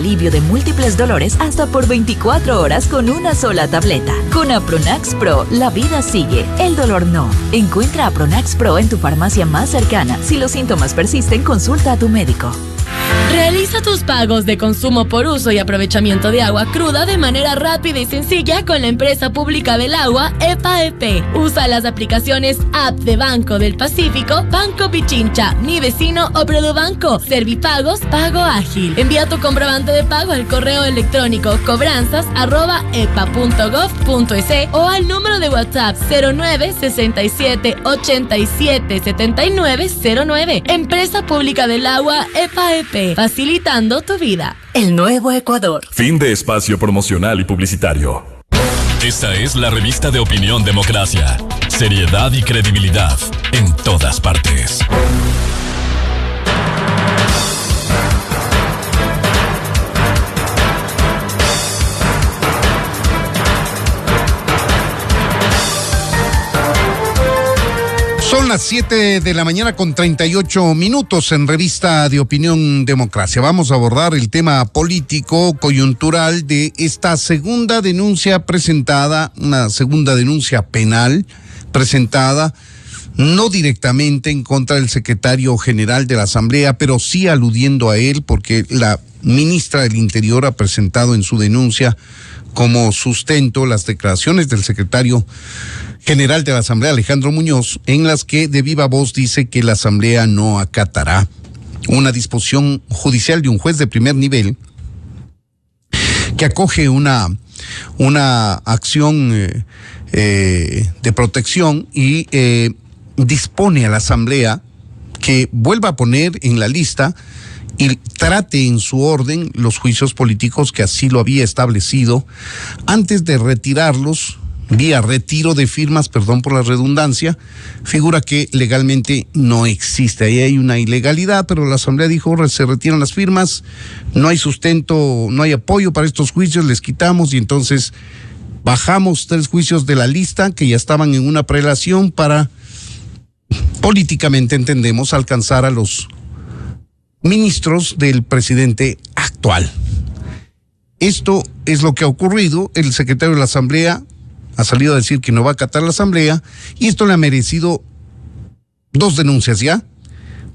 Alivio de múltiples dolores hasta por 24 horas con una sola tableta. Con Apronax Pro, la vida sigue, el dolor no. Encuentra Apronax Pro en tu farmacia más cercana. Si los síntomas persisten, consulta a tu médico. Realiza tus pagos de consumo por uso y aprovechamiento de agua cruda de manera rápida y sencilla con la empresa pública del agua, EPA-EP. Usa las aplicaciones App de Banco del Pacífico, Banco Pichincha, Mi Vecino o Produbanco. Servipagos, pago ágil. Envía tu comprobante de pago al correo electrónico cobranzas@epa.gov.es o al número de WhatsApp 09 67 87 79 09. Empresa Pública del Agua, EPA-EP. Facilitando tu vida. El nuevo Ecuador. Fin de espacio promocional y publicitario. Esta es la revista de Opinión Democracia. Seriedad y credibilidad en todas partes. Son las 7 de la mañana con 38 minutos en Revista de Opinión Democracia. Vamos a abordar el tema político coyuntural de esta segunda denuncia presentada, una segunda denuncia penal presentada, no directamente en contra del secretario general de la Asamblea, pero sí aludiendo a él, porque la ministra del Interior ha presentado en su denuncia como sustento las declaraciones del secretario general de la Asamblea, Alejandro Muñoz, en las que de viva voz dice que la Asamblea no acatará una disposición judicial de un juez de primer nivel que acoge una acción de protección y dispone a la Asamblea que vuelva a poner en la lista y trate en su orden los juicios políticos que así lo había establecido antes de retirarlos vía retiro de firmas, perdón por la redundancia, figura que legalmente no existe. Ahí hay una ilegalidad, pero la Asamblea dijo, se retiran las firmas, no hay sustento, no hay apoyo para estos juicios, les quitamos y entonces bajamos 3 juicios de la lista que ya estaban en una prelación para, políticamente entendemos, alcanzar a los ministros del presidente actual. Esto es lo que ha ocurrido. El secretario de la Asamblea ha salido a decir que no va a acatar la Asamblea y esto le ha merecido 2 denuncias ya,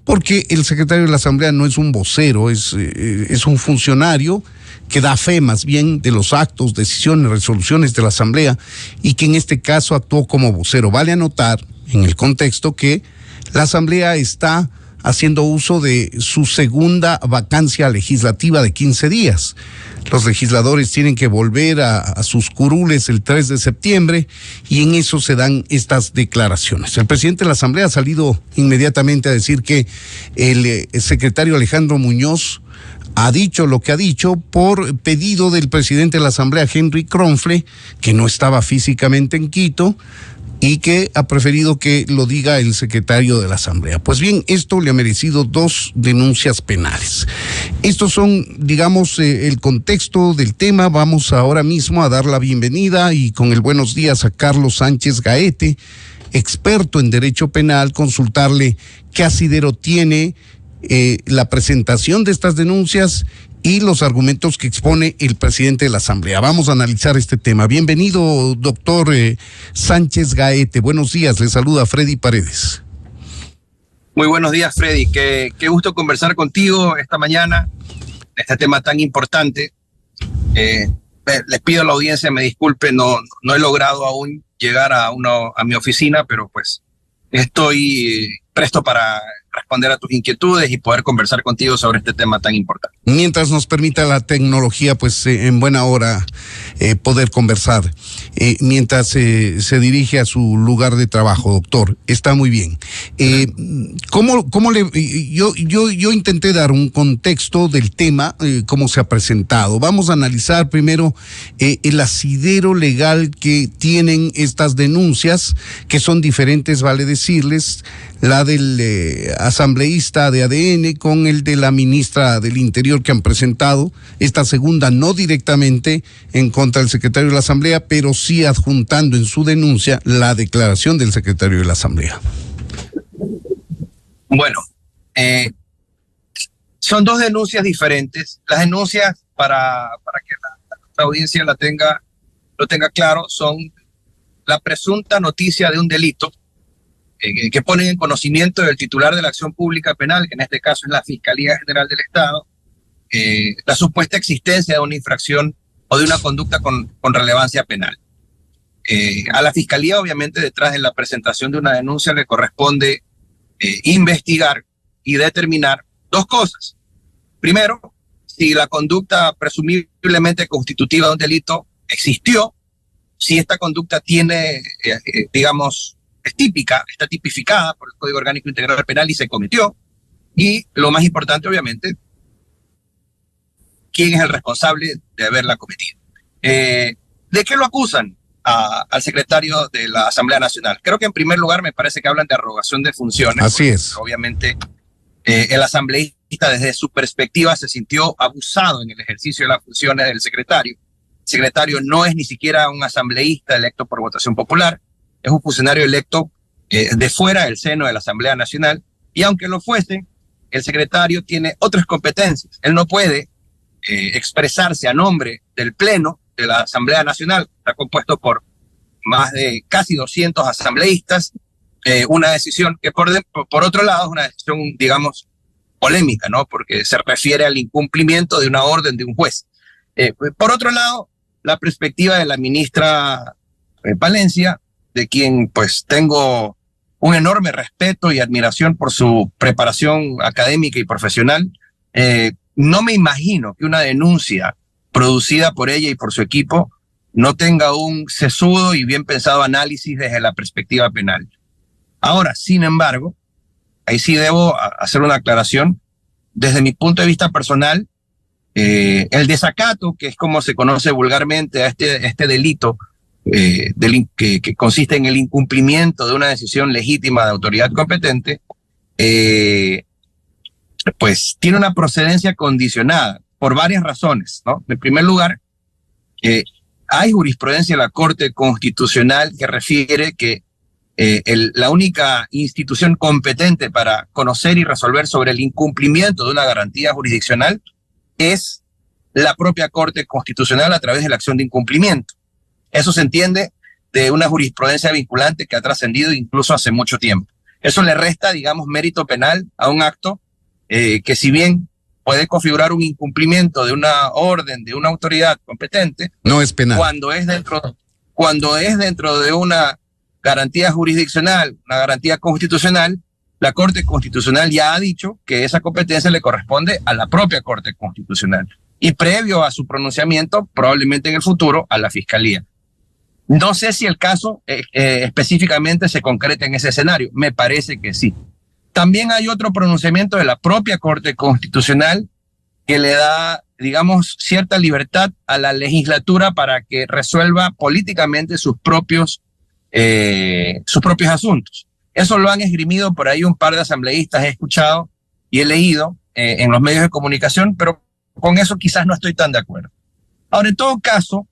porque el secretario de la Asamblea no es un vocero, es un funcionario que da fe más bien de los actos, decisiones, resoluciones de la Asamblea y que en este caso actuó como vocero. Vale anotar en el contexto que la Asamblea está haciendo uso de su segunda vacancia legislativa de 15 días. Los legisladores tienen que volver a sus curules el 3 de septiembre y en eso se dan estas declaraciones. El presidente de la Asamblea ha salido inmediatamente a decir que el secretario Alejandro Muñoz ha dicho lo que ha dicho por pedido del presidente de la Asamblea, Henry Kronfle, que no estaba físicamente en Quito, y que ha preferido que lo diga el secretario de la Asamblea. Pues bien, esto le ha merecido 2 denuncias penales. Estos son, digamos, el contexto del tema. Vamos ahora mismo a dar la bienvenida y con el buenos días a Carlos Sánchez Gaete, experto en derecho penal, consultarle qué asidero tiene la presentación de estas denuncias y los argumentos que expone el presidente de la Asamblea. Vamos a analizar este tema. Bienvenido, doctor Sánchez Gaete. Buenos días, le saluda Freddy Paredes. Muy buenos días, Freddy. Qué gusto conversar contigo esta mañana, este tema tan importante. Les pido a la audiencia, me disculpe, no he logrado aún llegar a mi oficina, pero pues estoy presto para responder a tus inquietudes y poder conversar contigo sobre este tema tan importante. Mientras nos permita la tecnología, pues en buena hora poder conversar. Mientras se dirige a su lugar de trabajo, doctor, está muy bien. Yo intenté dar un contexto del tema, cómo se ha presentado. Vamos a analizar primero el asidero legal que tienen estas denuncias, que son diferentes, vale decirles, la del asambleísta de ADN con el de la ministra del Interior que han presentado, esta segunda no directamente en contra del secretario de la Asamblea, pero sí adjuntando en su denuncia la declaración del secretario de la Asamblea. Bueno, son 2 denuncias diferentes. Las denuncias para que la audiencia lo tenga claro, son la presunta noticia de un delito que ponen en conocimiento del titular de la acción pública penal, que en este caso es la Fiscalía General del Estado, la supuesta existencia de una infracción o de una conducta con relevancia penal. A la Fiscalía, obviamente, detrás de la presentación de una denuncia le corresponde investigar y determinar dos cosas. Primero, si la conducta presumiblemente constitutiva de un delito existió, si esta conducta tiene, digamos, es típica, está tipificada por el Código Orgánico Integral Penal y se cometió. Y lo más importante, obviamente, quién es el responsable de haberla cometido. ¿De qué lo acusan al secretario de la Asamblea Nacional? Creo que en primer lugar me parece que hablan de arrogación de funciones. Así es. Obviamente, el asambleísta desde su perspectiva se sintió abusado en el ejercicio de las funciones del secretario. El secretario no es ni siquiera un asambleísta electo por votación popular, es un funcionario electo de fuera del seno de la Asamblea Nacional, y aunque lo fuese, el secretario tiene otras competencias. Él no puede expresarse a nombre del Pleno de la Asamblea Nacional, está compuesto por más de casi 200 asambleístas, una decisión que por otro lado es una decisión, digamos, polémica, ¿no? Porque se refiere al incumplimiento de una orden de un juez. Por otro lado, la perspectiva de la ministra Palencia, de quien pues tengo un enorme respeto y admiración por su preparación académica y profesional, no me imagino que una denuncia producida por ella y por su equipo no tenga un sesudo y bien pensado análisis desde la perspectiva penal. Ahora, sin embargo, ahí sí debo hacer una aclaración. Desde mi punto de vista personal, el desacato, que es como se conoce vulgarmente a este delito, que consiste en el incumplimiento de una decisión legítima de autoridad competente, pues tiene una procedencia condicionada por varias razones, ¿no? En primer lugar, hay jurisprudencia de la Corte Constitucional que refiere que la única institución competente para conocer y resolver sobre el incumplimiento de una garantía jurisdiccional es la propia Corte Constitucional a través de la acción de incumplimiento. Eso se entiende de una jurisprudencia vinculante que ha trascendido incluso hace mucho tiempo. Eso le resta, digamos, mérito penal a un acto que, si bien puede configurar un incumplimiento de una orden de una autoridad competente, no es penal. Cuando es dentro de una garantía jurisdiccional, una garantía constitucional, la Corte Constitucional ya ha dicho que esa competencia le corresponde a la propia Corte Constitucional y previo a su pronunciamiento, probablemente en el futuro, a la Fiscalía. No sé si el caso específicamente se concreta en ese escenario, me parece que sí. También hay otro pronunciamiento de la propia Corte Constitucional que le da, digamos, cierta libertad a la legislatura para que resuelva políticamente sus propios asuntos. Eso lo han esgrimido por ahí un par de asambleístas, he escuchado y he leído en los medios de comunicación, pero con eso quizás no estoy tan de acuerdo. Ahora, en todo caso,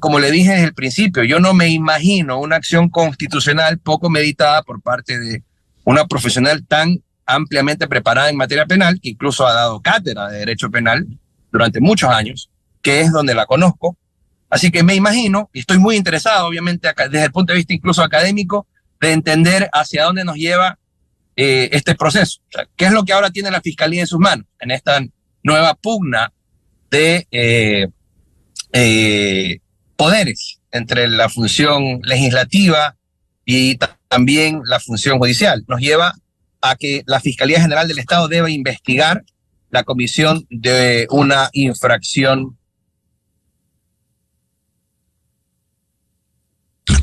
como le dije desde el principio, yo no me imagino una acción constitucional poco meditada por parte de una profesional tan ampliamente preparada en materia penal, que incluso ha dado cátedra de derecho penal durante muchos años, que es donde la conozco. Así que me imagino, y estoy muy interesado, obviamente, desde el punto de vista incluso académico, de entender hacia dónde nos lleva este proceso. O sea, ¿qué es lo que ahora tiene la Fiscalía en sus manos en esta nueva pugna de poderes entre la función legislativa y también la función judicial? Nos lleva a que la Fiscalía General del Estado debe investigar la comisión de una infracción.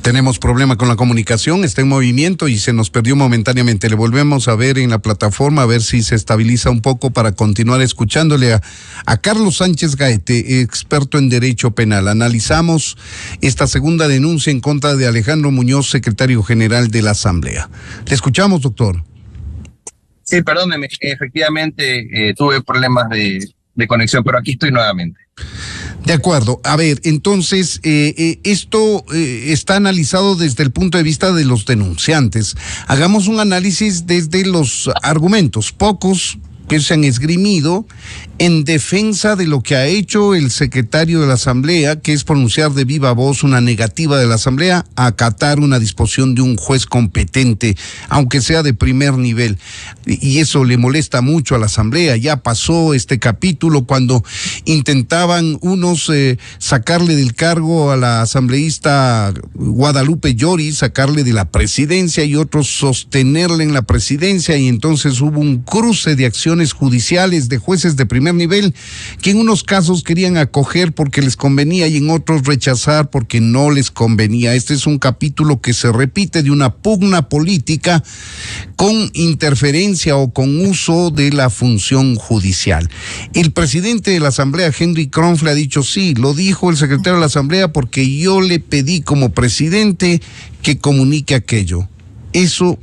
Tenemos problema con la comunicación, está en movimiento y se nos perdió momentáneamente. Le volvemos a ver en la plataforma, a ver si se estabiliza un poco para continuar escuchándole a Carlos Sánchez Gaete, experto en derecho penal. Analizamos esta segunda denuncia en contra de Alejandro Muñoz, secretario general de la Asamblea. Le escuchamos, doctor. Sí, perdóneme, efectivamente tuve problemas de conexión, pero aquí estoy nuevamente. De acuerdo. A ver, entonces, esto está analizado desde el punto de vista de los denunciantes. Hagamos un análisis desde los argumentos, pocos, que se han esgrimido en defensa de lo que ha hecho el secretario de la Asamblea, que es pronunciar de viva voz una negativa de la Asamblea a acatar una disposición de un juez competente, aunque sea de primer nivel. Y eso le molesta mucho a la Asamblea. Ya pasó este capítulo cuando intentaban unos sacarle del cargo a la asambleísta Guadalupe Llori, sacarle de la presidencia, y otros sostenerle en la presidencia, y entonces hubo un cruce de acciones judiciales de jueces de primer nivel que en unos casos querían acoger porque les convenía y en otros rechazar porque no les convenía. Este es un capítulo que se repite de una pugna política con interferencia o con uso de la función judicial. El presidente de la Asamblea, Henry Kronfle, ha dicho sí, lo dijo el secretario de la Asamblea porque yo le pedí como presidente que comunique aquello. Eso,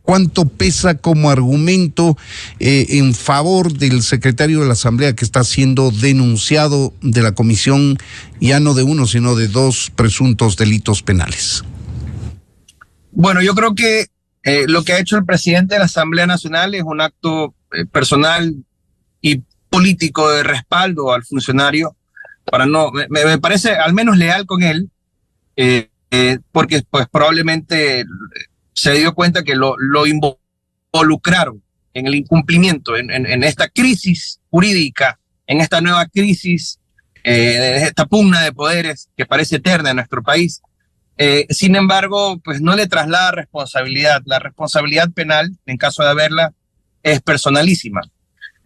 ¿cuánto pesa como argumento en favor del secretario de la Asamblea que está siendo denunciado de la comisión ya no de uno, sino de 2 presuntos delitos penales? Bueno, yo creo que lo que ha hecho el presidente de la Asamblea Nacional es un acto personal y político de respaldo al funcionario, me parece al menos leal con él, porque pues probablemente se dio cuenta que lo involucraron en el incumplimiento, en esta crisis jurídica, en esta nueva crisis, esta pugna de poderes que parece eterna en nuestro país. Sin embargo, pues no le traslada responsabilidad. La responsabilidad penal, en caso de haberla, es personalísima.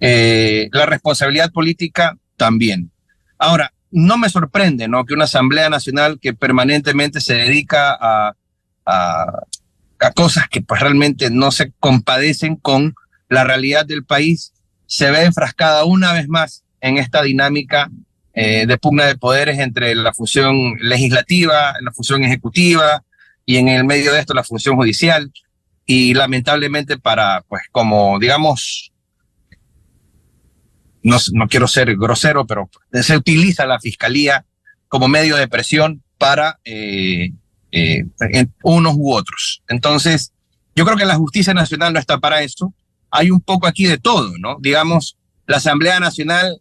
La responsabilidad política también. Ahora, no me sorprende, ¿no?, que una Asamblea Nacional que permanentemente se dedica a cosas que pues realmente no se compadecen con la realidad del país, se ve enfrascada una vez más en esta dinámica de pugna de poderes entre la función legislativa, la función ejecutiva y en el medio de esto la función judicial. Y lamentablemente pues como digamos, no quiero ser grosero, pero se utiliza la fiscalía como medio de presión para unos u otros. Entonces, yo creo que la justicia nacional no está para eso. Hay un poco aquí de todo, ¿no? Digamos, la Asamblea Nacional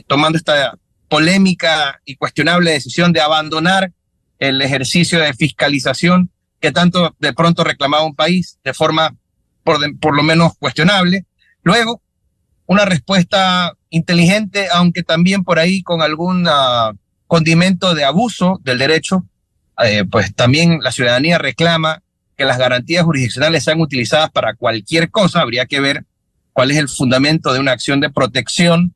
tomando esta polémica y cuestionable decisión de abandonar el ejercicio de fiscalización que tanto de pronto reclamaba un país de forma por lo menos cuestionable. Luego, una respuesta inteligente, aunque también por ahí con algún condimento de abuso del derecho. Pues también la ciudadanía reclama que las garantías jurisdiccionales sean utilizadas para cualquier cosa. Habría que ver cuál es el fundamento de una acción de protección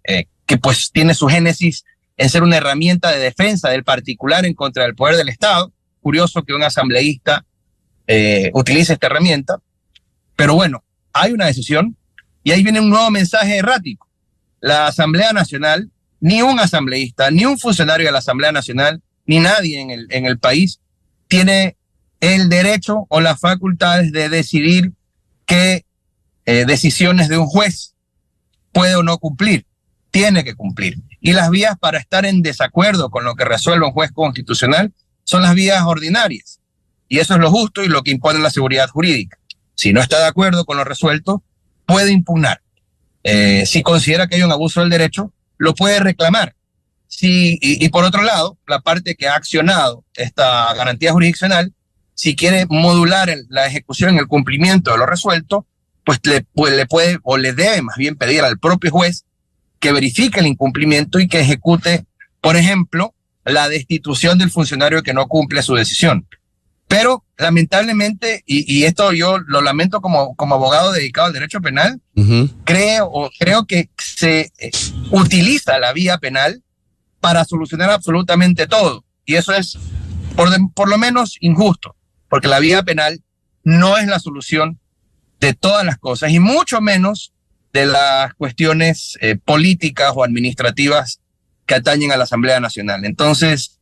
que pues tiene su génesis en ser una herramienta de defensa del particular en contra del poder del Estado. Curioso que un asambleísta utilice esta herramienta, pero bueno, hay una decisión y ahí viene un nuevo mensaje errático. La Asamblea Nacional, ni un asambleísta, ni un funcionario de la Asamblea Nacional, ni nadie en el país tiene el derecho o las facultades de decidir qué decisiones de un juez puede o no cumplir. Tiene que cumplir. Y las vías para estar en desacuerdo con lo que resuelve un juez constitucional son las vías ordinarias. Y eso es lo justo y lo que impone la seguridad jurídica. Si no está de acuerdo con lo resuelto, puede impugnar. Si considera que hay un abuso del derecho, lo puede reclamar. Y por otro lado, la parte que ha accionado esta garantía jurisdiccional, si quiere modular la ejecución, el cumplimiento de lo resuelto, pues le puede o le debe más bien pedir al propio juez que verifique el incumplimiento y que ejecute, por ejemplo, la destitución del funcionario que no cumple su decisión. Pero lamentablemente, y esto yo lo lamento como abogado dedicado al derecho penal, creo que se utiliza la vía penal para solucionar absolutamente todo. Y eso es por lo menos injusto, porque la vía penal no es la solución de todas las cosas y mucho menos de las cuestiones políticas o administrativas que atañen a la Asamblea Nacional. Entonces,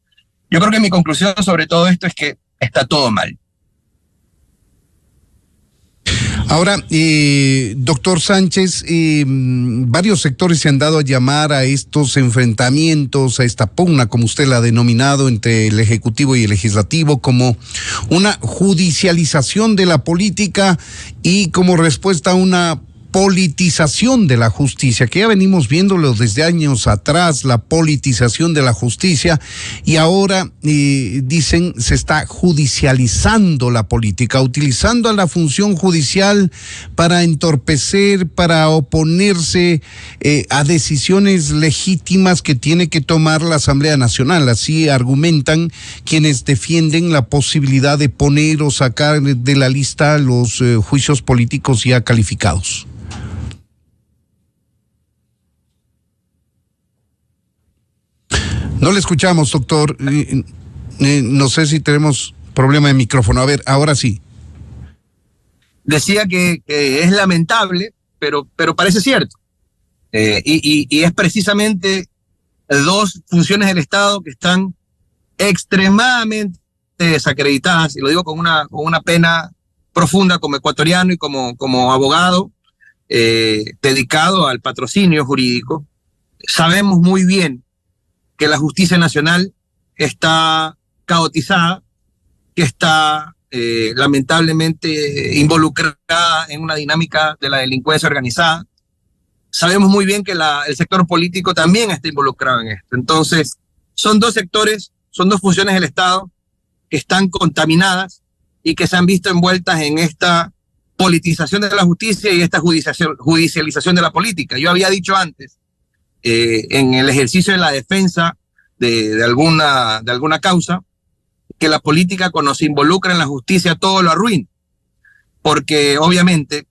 yo creo que mi conclusión sobre todo esto es que está todo mal. Ahora, doctor Sánchez, varios sectores se han dado a llamar a estos enfrentamientos, a esta pugna, como usted la ha denominado, entre el Ejecutivo y el Legislativo, como una judicialización de la política y como respuesta a una politización de la justicia, que ya venimos viéndolo desde años atrás, la politización de la justicia, y ahora dicen se está judicializando la política, utilizando a la función judicial para entorpecer, para oponerse a decisiones legítimas que tiene que tomar la Asamblea Nacional. Así argumentan quienes defienden la posibilidad de poner o sacar de la lista los juicios políticos ya calificados. No le escuchamos, doctor. No sé si tenemos problema de micrófono. A ver, ahora sí. Decía que es lamentable, pero parece cierto. Y es precisamente dos funciones del Estado que están extremadamente desacreditadas, y lo digo con una pena profunda como ecuatoriano y como abogado dedicado al patrocinio jurídico. Sabemos muy bien que la justicia nacional está caotizada, que está lamentablemente involucrada en una dinámica de la delincuencia organizada. Sabemos muy bien que el sector político también está involucrado en esto. Entonces, son dos sectores, son dos funciones del Estado que están contaminadas y que se han visto envueltas en esta politización de la justicia y esta judicialización de la política. Yo había dicho antes, en el ejercicio de la defensa de alguna causa, que la política, cuando se involucra en la justicia, todo lo arruina, porque obviamente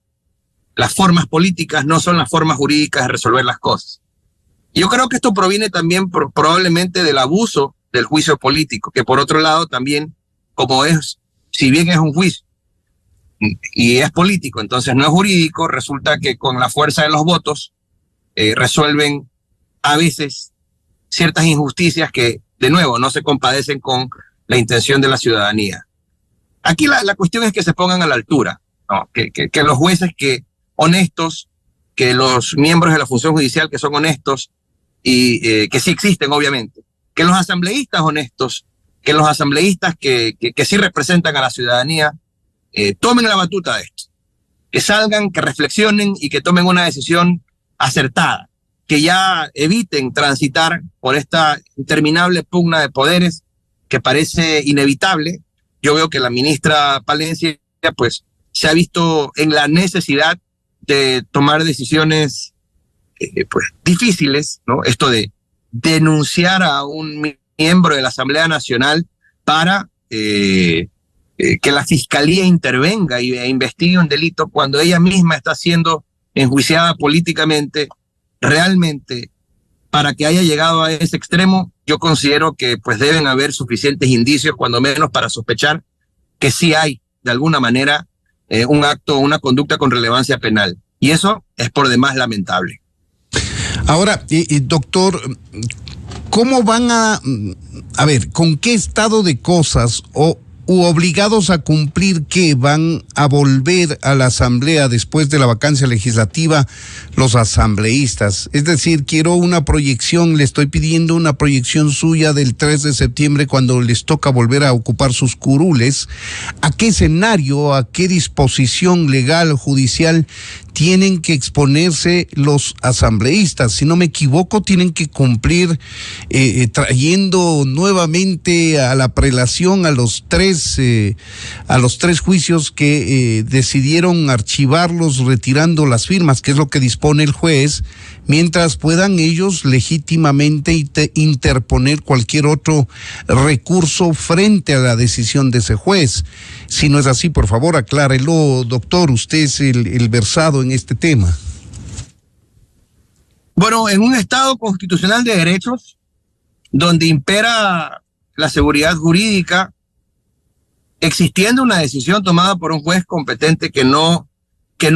las formas políticas no son las formas jurídicas de resolver las cosas. Y yo creo que esto proviene también probablemente del abuso del juicio político, que por otro lado también, como si bien es un juicio y es político, entonces no es jurídico, resulta que con la fuerza de los votos resuelven a veces ciertas injusticias que, de nuevo, no se compadecen con la intención de la ciudadanía. Aquí la cuestión es que se pongan a la altura, ¿no? Que los jueces honestos, que los miembros de la función judicial que son honestos y que sí existen, obviamente, que los asambleístas honestos, que los asambleístas que sí representan a la ciudadanía, tomen la batuta de esto, que salgan, que reflexionen y que tomen una decisión acertada, que ya eviten transitar por esta interminable pugna de poderes que parece inevitable. Yo veo que la ministra Palencia pues se ha visto en la necesidad de tomar decisiones pues difíciles, ¿no? Esto de denunciar a un miembro de la Asamblea Nacional para que la Fiscalía intervenga e investigue un delito cuando ella misma está siendo enjuiciada políticamente. Realmente, para que haya llegado a ese extremo, yo considero que pues deben haber suficientes indicios, cuando menos para sospechar que sí hay, de alguna manera, un acto, una conducta con relevancia penal. Y eso es por demás lamentable. Ahora, doctor, ¿cómo van a ver, con qué estado de cosas u obligados a cumplir que van a volver a la Asamblea después de la vacancia legislativa los asambleístas? Es decir, quiero una proyección, le estoy pidiendo una proyección suya del 3 de septiembre cuando les toca volver a ocupar sus curules. ¿A qué escenario, a qué disposición legal, judicial tienen que exponerse los asambleístas? Si no me equivoco, tienen que cumplir trayendo nuevamente a la prelación a los tres juicios que decidieron archivarlos retirando las firmas, que es lo que dispone el juez, mientras puedan ellos legítimamente interponer cualquier otro recurso frente a la decisión de ese juez. Si no es así, por favor, aclárelo, doctor, usted es el versado en este tema. Bueno, en un Estado constitucional de derechos, donde impera la seguridad jurídica, existiendo una decisión tomada por un juez competente que no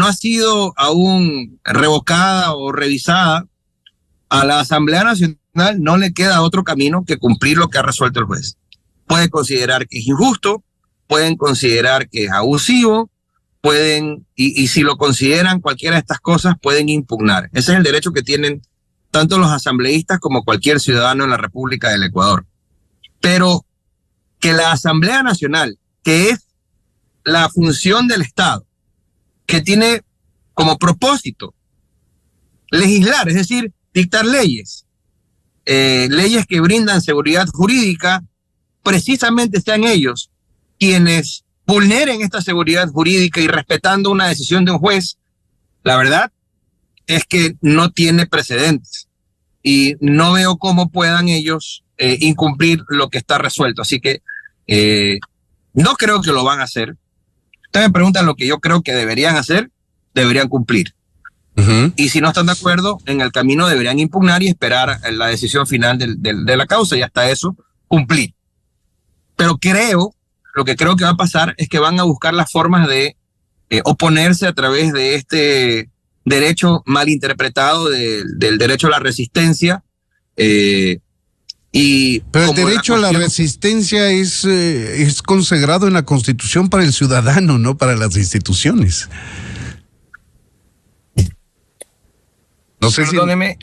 ha sido aún revocada o revisada, a la Asamblea Nacional no le queda otro camino que cumplir lo que ha resuelto el juez. Puede considerar que es injusto, pueden considerar que es abusivo, pueden, y si lo consideran cualquiera de estas cosas, pueden impugnar. Ese es el derecho que tienen tanto los asambleístas como cualquier ciudadano en la República del Ecuador. Pero que la Asamblea Nacional, que es la función del Estado, que tiene como propósito legislar, es decir, dictar leyes, leyes que brindan seguridad jurídica, precisamente sean ellos quienes vulneren esta seguridad jurídica y respetando una decisión de un juez, la verdad es que no tiene precedentes y no veo cómo puedan ellos incumplir lo que está resuelto. Así que no creo que lo van a hacer. Ustedes me preguntan lo que yo creo que deberían hacer, deberían cumplir. Y si no están de acuerdo, en el camino deberían impugnar y esperar la decisión final de la causa y hasta eso cumplir. Pero lo que creo que va a pasar es que van a buscar las formas de oponerse a través de este derecho mal interpretado del derecho a la resistencia. Pero el derecho a la resistencia es consagrado en la Constitución para el ciudadano, no para las instituciones. No sé Perdóneme,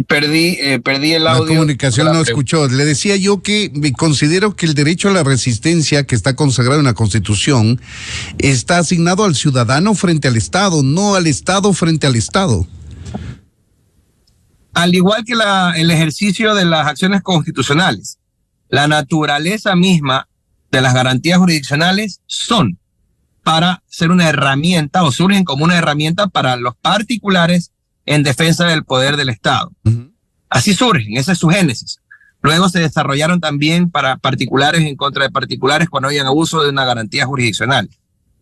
perdí el audio. La comunicación no escuchó. Le decía yo que considero que el derecho a la resistencia, que está consagrado en la Constitución, está asignado al ciudadano frente al Estado, no al Estado frente al Estado. Al igual que el ejercicio de las acciones constitucionales, la naturaleza misma de las garantías jurisdiccionales son para ser una herramienta o surgen como una herramienta para los particulares en defensa del poder del Estado. Así surgen, esa es su génesis. Luego se desarrollaron también para particulares en contra de particulares cuando hayan abuso de una garantía jurisdiccional.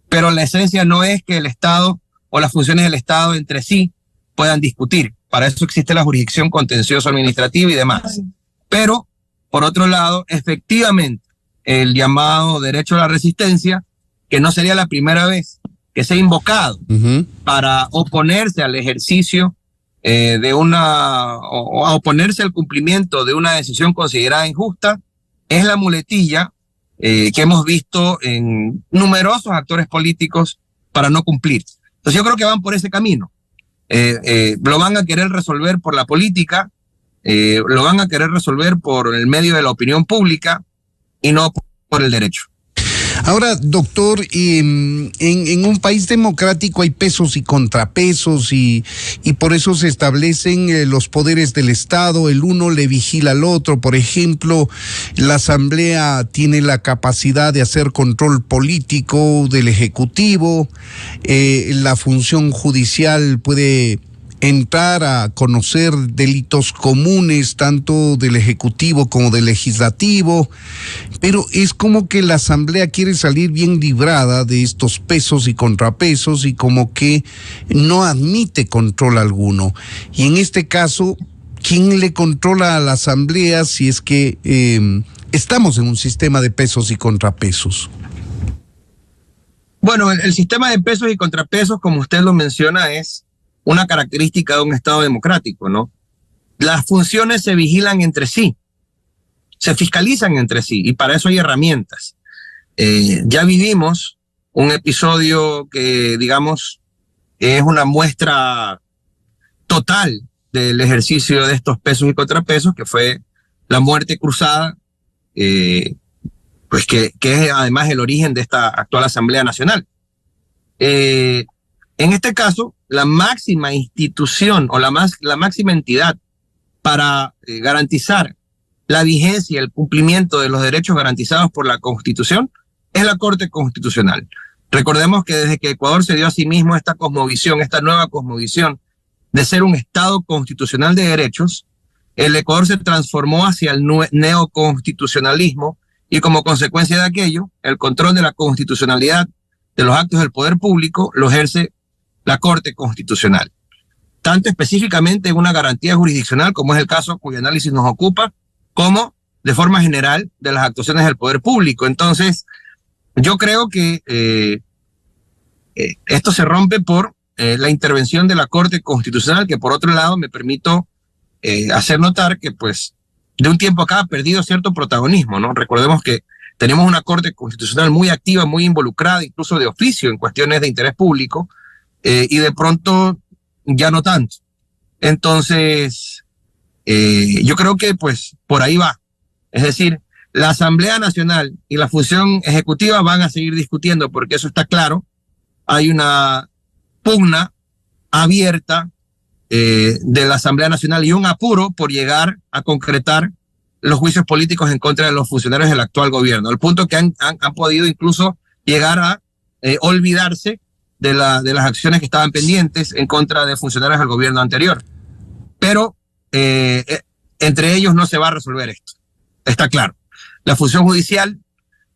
Pero la esencia no es que el Estado o las funciones del Estado entre sí puedan discutir. Para eso existe la jurisdicción contencioso administrativa y demás. Pero, por otro lado, efectivamente, el llamado derecho a la resistencia, que no sería la primera vez que se ha invocado para oponerse al ejercicio o a oponerse al cumplimiento de una decisión considerada injusta, es la muletilla que hemos visto en numerosos actores políticos para no cumplir. Entonces yo creo que van por ese camino. Lo van a querer resolver por la política, lo van a querer resolver por el medio de la opinión pública y no por el derecho. Ahora, doctor, en un país democrático hay pesos y contrapesos y por eso se establecen los poderes del Estado, el uno le vigila al otro. Por ejemplo, la Asamblea tiene la capacidad de hacer control político del Ejecutivo, la función judicial puede entrar a conocer delitos comunes tanto del Ejecutivo como del Legislativo, pero es como que la Asamblea quiere salir bien librada de estos pesos y contrapesos y como que no admite control alguno. Y en este caso, ¿quién le controla a la Asamblea si es que estamos en un sistema de pesos y contrapesos? Bueno, el sistema de pesos y contrapesos, como usted lo menciona, es una característica de un Estado democrático, ¿no? Las funciones se vigilan entre sí, se fiscalizan entre sí, y para eso hay herramientas. Ya vivimos un episodio que, digamos, es una muestra total del ejercicio de estos pesos y contrapesos, que fue la muerte cruzada, pues que es además el origen de esta actual Asamblea Nacional. En este caso, la máxima institución o la máxima entidad para garantizar la vigencia y el cumplimiento de los derechos garantizados por la Constitución es la Corte Constitucional. Recordemos que desde que Ecuador se dio a sí mismo esta cosmovisión, esta nueva cosmovisión de ser un Estado constitucional de derechos, el Ecuador se transformó hacia el neoconstitucionalismo y como consecuencia de aquello, el control de la constitucionalidad de los actos del poder público lo ejerce la Corte Constitucional, tanto específicamente en una garantía jurisdiccional, como es el caso cuyo análisis nos ocupa, como de forma general de las actuaciones del poder público. Entonces, yo creo que esto se rompe por la intervención de la Corte Constitucional, que por otro lado me permito hacer notar que pues de un tiempo acá ha perdido cierto protagonismo, ¿no? Recordemos que tenemos una Corte Constitucional muy activa, muy involucrada, incluso de oficio en cuestiones de interés público, y de pronto ya no tanto. Entonces, yo creo que pues por ahí va. Es decir, la Asamblea Nacional y la función ejecutiva van a seguir discutiendo porque eso está claro. Hay una pugna abierta de la Asamblea Nacional y un apuro por llegar a concretar los juicios políticos en contra de los funcionarios del actual gobierno, al punto que han podido incluso llegar a olvidarse de las acciones que estaban pendientes en contra de funcionarios del gobierno anterior. Pero entre ellos no se va a resolver esto, está claro. La función judicial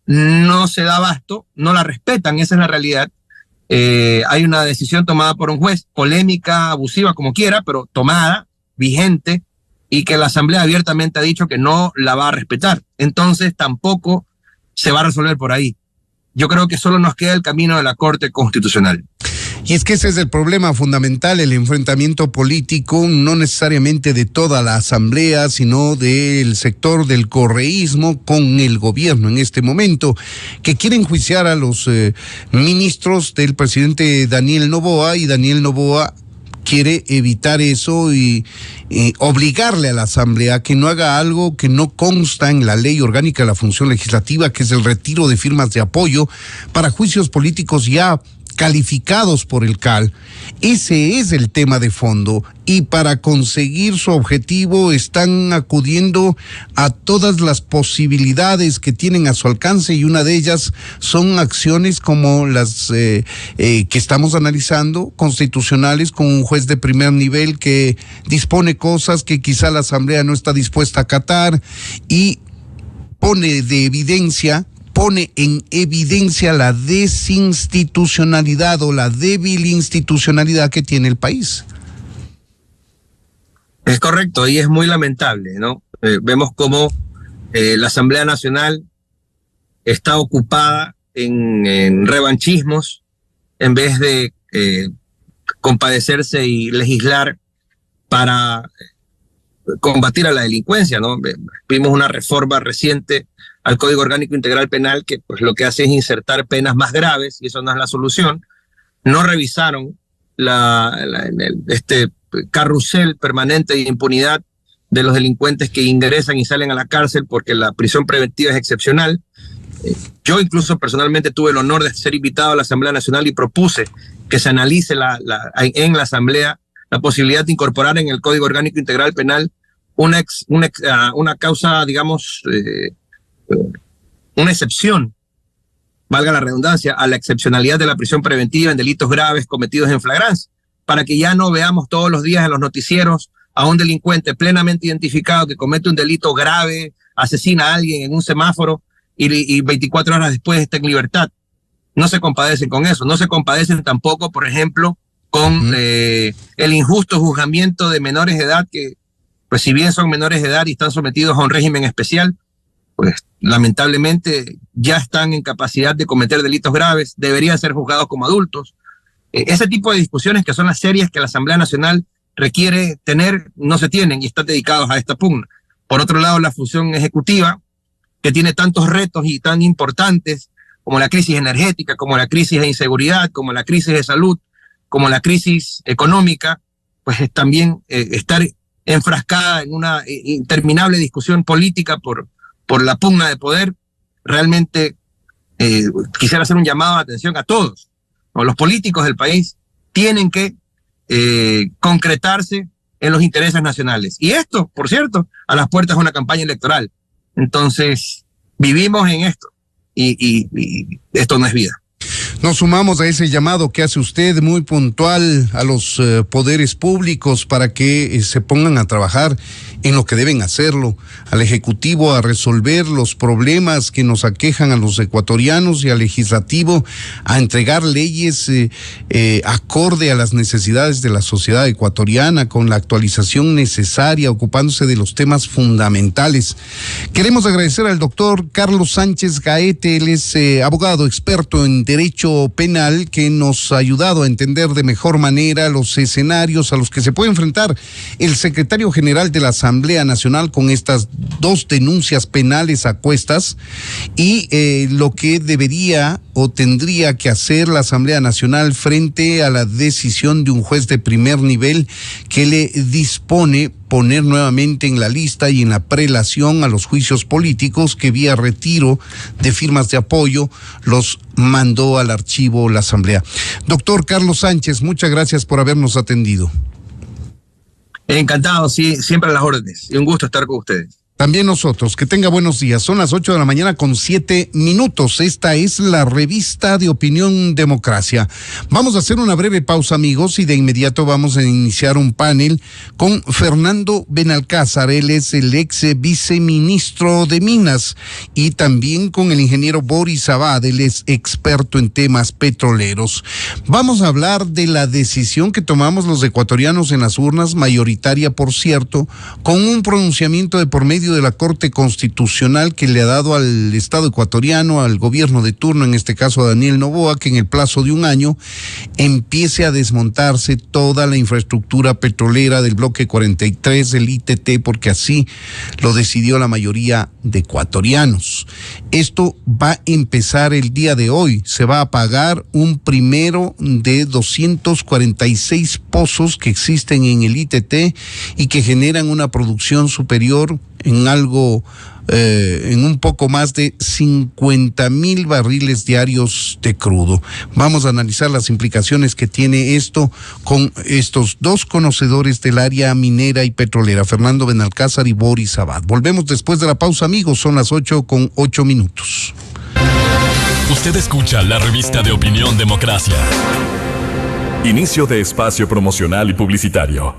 no se da abasto, no la respetan, esa es la realidad. Hay una decisión tomada por un juez, polémica, abusiva, como quiera, pero tomada, vigente, y que la Asamblea abiertamente ha dicho que no la va a respetar. Entonces tampoco se va a resolver por ahí. Yo creo que solo nos queda el camino de la Corte Constitucional. Y es que ese es el problema fundamental, el enfrentamiento político, no necesariamente de toda la Asamblea, sino del sector del correísmo con el gobierno en este momento, que quiere enjuiciar a los ministros del presidente Daniel Noboa, y Daniel Noboa quiere evitar eso y obligarle a la Asamblea a que no haga algo que no consta en la ley orgánica de la función legislativa, que es el retiro de firmas de apoyo para juicios políticos ya calificados por el CAL. Ese es el tema de fondo, y para conseguir su objetivo están acudiendo a todas las posibilidades que tienen a su alcance, y una de ellas son acciones como las que estamos analizando, constitucionales, con un juez de primer nivel que dispone cosas que quizá la Asamblea no está dispuesta a acatar, y pone en evidencia la desinstitucionalidad o la débil institucionalidad que tiene el país. Es correcto, y es muy lamentable, ¿no? Vemos cómo la Asamblea Nacional está ocupada en revanchismos en vez de compadecerse y legislar para combatir a la delincuencia, ¿no? Vimos una reforma reciente al Código Orgánico Integral Penal que pues lo que hace es insertar penas más graves, y eso no es la solución. No revisaron este carrusel permanente de impunidad de los delincuentes que ingresan y salen a la cárcel, porque la prisión preventiva es excepcional. Yo incluso personalmente tuve el honor de ser invitado a la Asamblea Nacional y propuse que se analice en la Asamblea la posibilidad de incorporar en el Código Orgánico Integral Penal una causa, digamos, una excepción, valga la redundancia, a la excepcionalidad de la prisión preventiva en delitos graves cometidos en flagrancia, para que ya no veamos todos los días en los noticieros a un delincuente plenamente identificado que comete un delito grave, asesina a alguien en un semáforo y 24 horas después está en libertad. No se compadecen con eso, no se compadecen tampoco, por ejemplo, con el injusto juzgamiento de menores de edad que, pues si bien son menores de edad y están sometidos a un régimen especial, pues lamentablemente ya están en capacidad de cometer delitos graves, deberían ser juzgados como adultos. Ese tipo de discusiones, que son las serias que la Asamblea Nacional requiere tener, no se tienen y están dedicados a esta pugna. Por otro lado, la función ejecutiva, que tiene tantos retos y tan importantes como la crisis energética, como la crisis de inseguridad, como la crisis de salud, como la crisis económica, pues también estar enfrascada en una interminable discusión política por la pugna de poder. Realmente quisiera hacer un llamado de atención a todos, ¿no? Los políticos del país tienen que concretarse en los intereses nacionales. Y esto, por cierto, a las puertas de una campaña electoral. Entonces, vivimos en esto y esto no es vida. Nos sumamos a ese llamado que hace usted, muy puntual, a los poderes públicos para que se pongan a trabajar en lo que deben hacerlo, al Ejecutivo a resolver los problemas que nos aquejan a los ecuatorianos, y al Legislativo a entregar leyes acorde a las necesidades de la sociedad ecuatoriana, con la actualización necesaria, ocupándose de los temas fundamentales. Queremos agradecer al doctor Carlos Sánchez Gaete, él es abogado experto en Derecho Penal, que nos ha ayudado a entender de mejor manera los escenarios a los que se puede enfrentar el secretario general de la Asamblea Nacional con estas dos denuncias penales a cuestas, y lo que debería o tendría que hacer la Asamblea Nacional frente a la decisión de un juez de primer nivel que le dispone poner nuevamente en la lista y en la prelación a los juicios políticos que vía retiro de firmas de apoyo los mandó al archivo la Asamblea. Doctor Carlos Sánchez, muchas gracias por habernos atendido. Encantado, sí, siempre a las órdenes. Y un gusto estar con ustedes. También nosotros, que tenga buenos días. Son las 8 de la mañana con 7 minutos. Esta es la revista de Opinión Democracia. Vamos a hacer una breve pausa, amigos, y de inmediato vamos a iniciar un panel con Fernando Benalcázar. Él es el ex viceministro de Minas, y también con el ingeniero Boris Abad. Él es experto en temas petroleros. Vamos a hablar de la decisión que tomamos los ecuatorianos en las urnas, mayoritaria, por cierto, con un pronunciamiento de por medio de la Corte Constitucional que le ha dado al Estado ecuatoriano, al gobierno de turno, en este caso a Daniel Noboa, que en el plazo de un año empiece a desmontarse toda la infraestructura petrolera del bloque 43 del ITT, porque así lo decidió la mayoría de ecuatorianos. Esto va a empezar el día de hoy. Se va a pagar un primero de 246 pozos que existen en el ITT y que generan una producción superior en un poco más de 50,000 barriles diarios de crudo. Vamos a analizar las implicaciones que tiene esto con estos dos conocedores del área minera y petrolera, Fernando Benalcázar y Boris Abad. Volvemos después de la pausa, amigos. Son las 8:08. Usted escucha la revista de Opinión Democracia. Inicio de espacio promocional y publicitario.